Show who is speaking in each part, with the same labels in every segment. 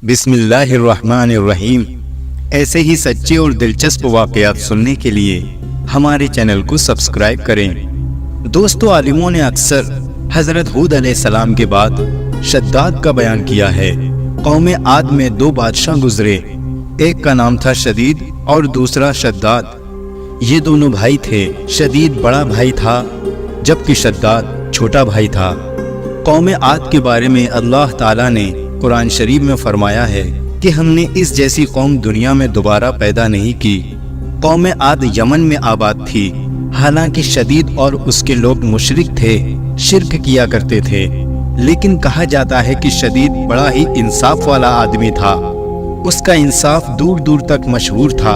Speaker 1: بسم اللہ الرحمن الرحیم۔ ایسے ہی سچے اور دلچسپ واقعات سننے کے لیے ہمارے چینل کو سبسکرائب کریں۔ دوستو، عالموں نے اکثر حضرت ہود علیہ السلام کے بعد شداد کا بیان کیا ہے۔ قوم عاد میں دو بادشاہ گزرے، ایک کا نام تھا شدید اور دوسرا شداد۔ یہ دونوں بھائی تھے۔ شدید بڑا بھائی تھا جبکہ شداد چھوٹا بھائی تھا۔ قوم عاد کے بارے میں اللہ تعالیٰ نے قرآن شریف میں فرمایا ہے کہ ہم نے اس جیسی قوم دنیا میں دوبارہ پیدا نہیں کی۔ قوم عاد یمن میں آباد تھی، حالانکہ شدید اور اس کے لوگ مشرک تھے، شرک کیا کرتے تھے، لیکن کہا جاتا ہے کہ شدید بڑا ہی انصاف والا آدمی تھا۔ اس کا انصاف دور دور تک مشہور تھا۔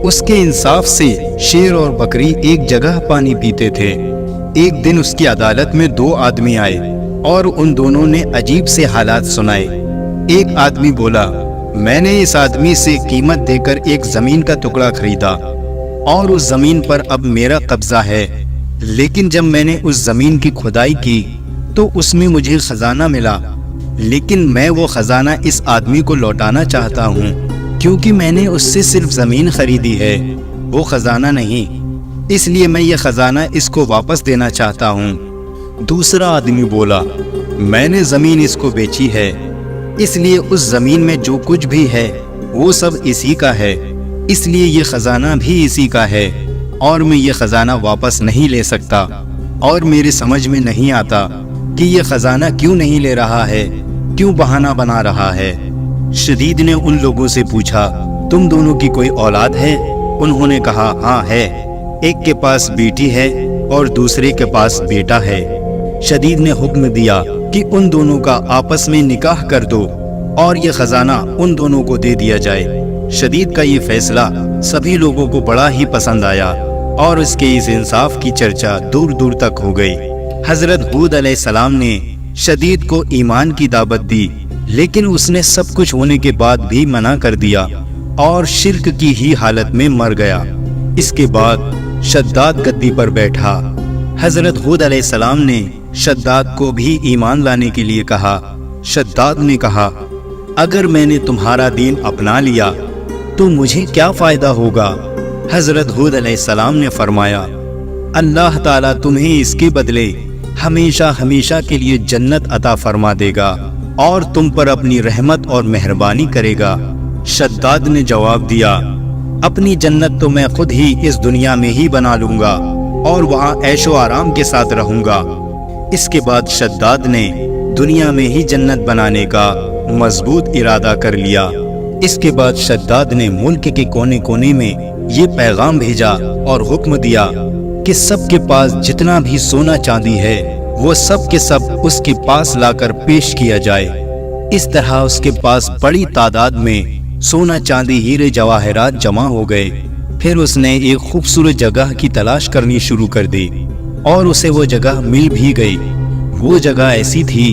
Speaker 1: اس کے انصاف سے شیر اور بکری ایک جگہ پانی پیتے تھے۔ ایک دن اس کی عدالت میں دو آدمی آئے اور ان دونوں نے عجیب سے حالات سنائے۔ ایک آدمی بولا، میں نے اس آدمی سے قیمت دے کر ایک زمین کا ٹکڑا خریدا اور اس زمین پر اب میرا قبضہ ہے، لیکن جب میں نے اس زمین کی کھدائی کی تو اس میں مجھے خزانہ ملا، لیکن میں وہ خزانہ اس آدمی کو لوٹانا چاہتا ہوں، کیونکہ میں نے اس سے صرف زمین خریدی ہے، وہ خزانہ نہیں، اس لیے میں یہ خزانہ اس کو واپس دینا چاہتا ہوں۔ دوسرا آدمی بولا، میں نے زمین اس کو بیچی ہے، اس لیے اس زمین میں جو کچھ بھی ہے وہ سب اسی کا ہے، اس لیے یہ خزانہ بھی اسی کا ہے اور میں یہ خزانہ واپس نہیں لے سکتا، اور میرے سمجھ میں نہیں آتا کہ یہ خزانہ کیوں نہیں لے رہا ہے، کیوں بہانہ بنا رہا ہے۔ شدید نے ان لوگوں سے پوچھا، تم دونوں کی کوئی اولاد ہے؟ انہوں نے کہا، ہاں ہے، ایک کے پاس بیٹی ہے اور دوسرے کے پاس بیٹا ہے۔ شدید نے حکم دیا کہ ان دونوں کا آپس میں نکاح کر دو اور یہ خزانہ ان دونوں کو دے دیا جائے۔ شدید کا یہ فیصلہ سبھی لوگوں کو بڑا ہی پسند آیا اور اس کے اس انصاف کی چرچا دور دور تک ہو گئی۔ حضرت ہود علیہ السلام نے شدید کو ایمان کی دعوت دی، لیکن اس نے سب کچھ ہونے کے بعد بھی منع کر دیا اور شرک کی ہی حالت میں مر گیا۔ اس کے بعد شداد گدی پر بیٹھا۔ حضرت ہود علیہ السلام نے شداد کو بھی ایمان لانے کے لیے کہا۔ شداد نے کہا، اگر میں نے تمہارا دین اپنا لیا تو مجھے کیا فائدہ ہوگا؟ حضرت ہود علیہ السلام نے فرمایا، اللہ تعالیٰ تمہیں اس کے بدلے ہمیشہ ہمیشہ کے لیے جنت عطا فرما دے گا اور تم پر اپنی رحمت اور مہربانی کرے گا۔ شداد نے جواب دیا، اپنی جنت تو میں خود ہی اس دنیا میں ہی بنا لوں گا اور وہاں عیش و آرام کے ساتھ رہوں گا۔ اس کے بعد شداد نے دنیا میں ہی جنت بنانے کا مضبوط ارادہ کر لیا۔ اس کے بعد شداد نے ملک کے کونے کونے میں یہ پیغام بھیجا اور حکم دیا کہ سب کے پاس جتنا بھی سونا چاندی ہے وہ سب کے سب اس کے پاس لا کر پیش کیا جائے۔ اس طرح اس کے پاس بڑی تعداد میں سونا چاندی ہیرے جواہرات جمع ہو گئے۔ پھر اس نے ایک خوبصورت جگہ کی تلاش کرنی شروع کر دی اور اسے وہ جگہ مل بھی گئی۔ وہ جگہ ایسی تھی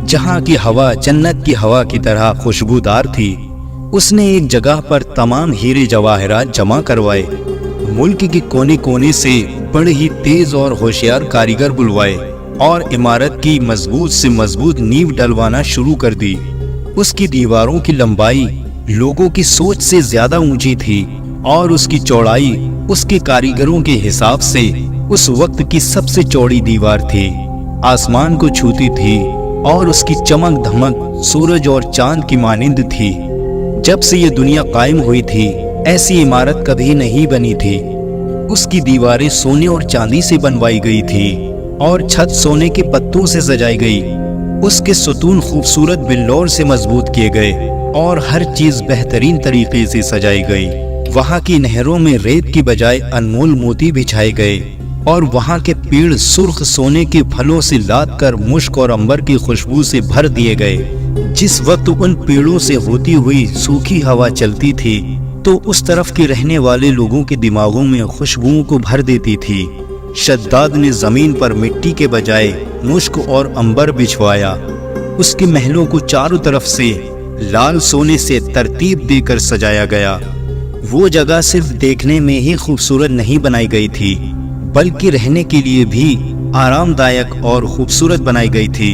Speaker 1: جہاں کی ہوا جنت کی ہوا کی طرح خوشبودار تھی۔ اس نے ایک جگہ پر تمام ہیرے جواہرات جمع کروائے، ملک کے کونے کونے سے بڑے ہی تیز اور ہوشیار کاریگر بلوائے اور عمارت کی مضبوط سے مضبوط نیو ڈلوانا شروع کر دی۔ اس کی دیواروں کی لمبائی لوگوں کی سوچ سے زیادہ اونچی تھی اور اس کی چوڑائی اس کے کاریگروں کے حساب سے اس وقت کی سب سے چوڑی دیوار تھی، آسمان کو چھوتی تھی اور اس کی چمک دھمک سورج اور چاند کی مانند تھی۔ جب سے یہ دنیا قائم ہوئی تھی ایسی عمارت کبھی نہیں بنی تھی۔ اس کی دیواریں سونے اور چاندی سے بنوائی گئی تھی اور چھت سونے کے پتوں سے سجائی گئی۔ اس کے ستون خوبصورت بلور سے مضبوط کیے گئے اور ہر چیز بہترین طریقے سے سجائی گئی۔ وہاں کی نہروں میں ریت کی بجائے انمول موتی بچھائے گئے اور وہاں کے پیڑ سرخ سونے کے پھلوں سے لاد کر مشک اور عنبر کی خوشبو سے بھر دیے گئے۔ جس وقت ان پیڑوں سے ہوتی ہوئی سوکھی ہوا چلتی تھی تو اس طرف کے رہنے والے لوگوں کے دماغوں میں خوشبوؤں کو بھر دیتی تھی۔ شداد نے زمین پر مٹی کے بجائے مشک اور عنبر بچھوایا۔ اس کے محلوں کو چاروں طرف سے لال سونے سے ترتیب دے کر سجایا گیا۔ وہ جگہ صرف دیکھنے میں ہی خوبصورت نہیں بنائی گئی تھی بلکہ رہنے کے لیے بھی آرام دائک اور خوبصورت بنائی گئی تھی۔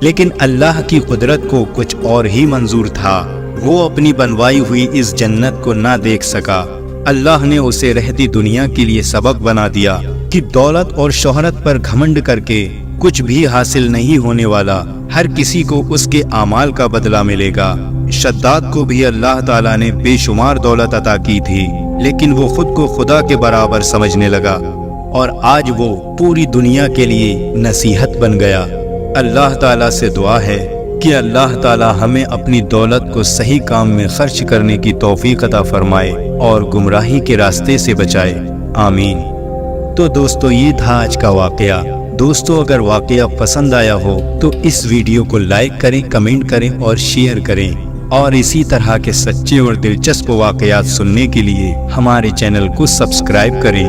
Speaker 1: لیکن اللہ کی قدرت کو کچھ اور ہی منظور تھا۔ وہ اپنی بنوائی ہوئی اس جنت کو نہ دیکھ سکا۔ اللہ نے اسے رہتی دنیا کے لیے سبق بنا دیا کہ دولت اور شہرت پر گھمنڈ کر کے کچھ بھی حاصل نہیں ہونے والا، ہر کسی کو اس کے اعمال کا بدلہ ملے گا۔ شداد کو بھی اللہ تعالیٰ نے بے شمار دولت عطا کی تھی، لیکن وہ خود کو خدا کے برابر سمجھنے لگا اور آج وہ پوری دنیا کے لیے نصیحت بن گیا۔ اللہ تعالیٰ سے دعا ہے کہ اللہ تعالیٰ ہمیں اپنی دولت کو صحیح کام میں خرچ کرنے کی توفیق عطا فرمائے اور گمراہی کے راستے سے بچائے، آمین۔ تو دوستو، یہ تھا آج کا واقعہ۔ دوستو، اگر واقعہ پسند آیا ہو تو اس ویڈیو کو لائک کریں، کمنٹ کریں اور شیئر کریں، اور اسی طرح کے سچے اور دلچسپ واقعات سننے کے لیے ہمارے چینل کو سبسکرائب کریں۔